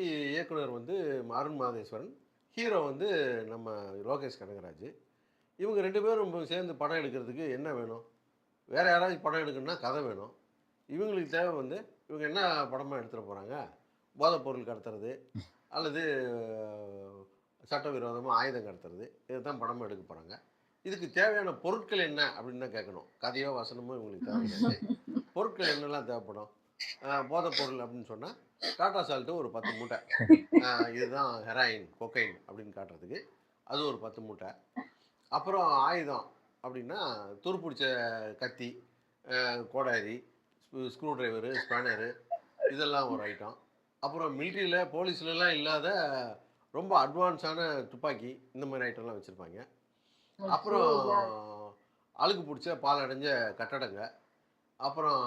படத்துக்கு இயக்குனர் வந்து அருண் மாதேஸ்வரன், ஹீரோ வந்து நம்ம லோகேஷ் கனகராஜ். இவங்க 2 பேரும் சேர்ந்து படம் எடுக்கிறதுக்கு என்ன வேணும்? வேற யாராச்சும் படம் எடுக்கணும்னா கதை வேணும். இவங்களுக்கு தேவை வந்து இவங்க என்ன படமா எடுத்துட போறாங்க? போதைப்பொருள் கடத்துறது, அல்லது சட்டவிரோதமா ஆயுதம் கடத்துறது. இதுதான் படமா எடுக்க போறாங்க. இதுக்கு தேவையான பொருட்கள் என்ன அப்படின்னு தான் கேட்கணும். கதையோ, வசனமோ இவங்களுக்கு தேவை கிடையாது. பொருட்கள் என்னெல்லாம் தேவைப்படும்? போதைப் பொருள் அப்படின்னு சொன்னா, டாட்டா சால்ட் ஒரு 10 மூட்டை. இதுதான் ஹெராயின், கொக்கைன் அப்படின்னு காட்டுறதுக்கு. அது ஒரு 10 மூட்டை. அப்புறம் ஆயுதம் அப்படின்னா, துருப்பிடிச்ச கத்தி, கோடாரி, ஸ்க்ரூ டிரைவரு, ஸ்பேனரு இதெல்லாம் ஒரு ஐட்டம். அப்புறம் மிலிட்ரியில, போலீஸ்லலாம் இல்லாத ரொம்ப அட்வான்ஸான துப்பாக்கி, இந்த மாரி ஐட்டம்லாம் வச்சிருப்பாங்க. அச்சோ! அப்புறம் அழுக்கு புடிச்ச, பாழடைஞ்ச கட்டடங்க. அப்புறம்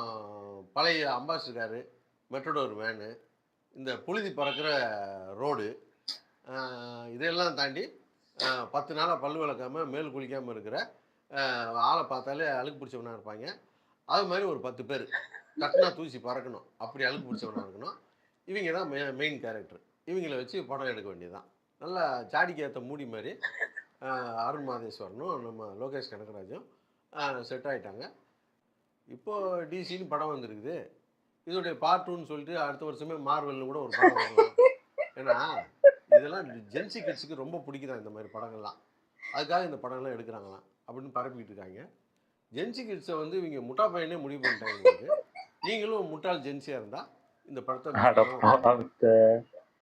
பழைய அம்பாசிடர் காரு, மெட்டடோர் வேனு, இந்த புழுதி பறக்கிற ரோடு, அ இதையெல்லாம் தாண்டி 10 நாளா பல்லு விளக்காம, மேல் குளிக்காம இருக்கிற, ஆள பார்த்தாலே அழுக்கு புடிச்சவனா இருப்பாங்க. அது மாரி ஒரு 10 பேரு. தட்டுனா தூசி பறக்கணும். அப்படி அழுக்கு புடிச்சவனா இருக்கணும். இவங்க தான் மெயின் கேரக்டர். இவங்கள வச்சு படம் எடுக்க வேண்டியது தான். நல்லா ஜாடிக்கு ஏத்த மூடி மாரி அருண் மாதேஸ்வரனும், நம்ம லோகேஷ் கனகராஜும் செட் ஆயிட்டாங்க. இப்போ டிசின்னு படம் வந்திருக்குது. இதோடைய பார்ட் 2ன்னு சொல்லிட்டு அடுத்த வருஷமே மார்வெல்னு கூட ஒரு படம் வரலாம். ஏன்னா, இதெல்லாம் ஜென்ஸி கிட்ஸுக்கு ரொம்ப பிடிக்குதாம் இந்த மாரி படங்கள்லாம். அதுக்காக இந்த படம்லாம் எடுக்குறாங்களாம். அப்படின்னு பரப்பிட்டு இருக்காங்க. ஜென்ஸி கிட்ஸ வந்து இவங்க முட்டா பையனே முடிவு பண்ணிட்டாங்க போல இருக்கு. நீங்களும் முட்டாள் ஜென்ஸியா இருந்தா, இந்த படத்த மிஸ் அட பண்ணாம பாருங்க. பாவித்த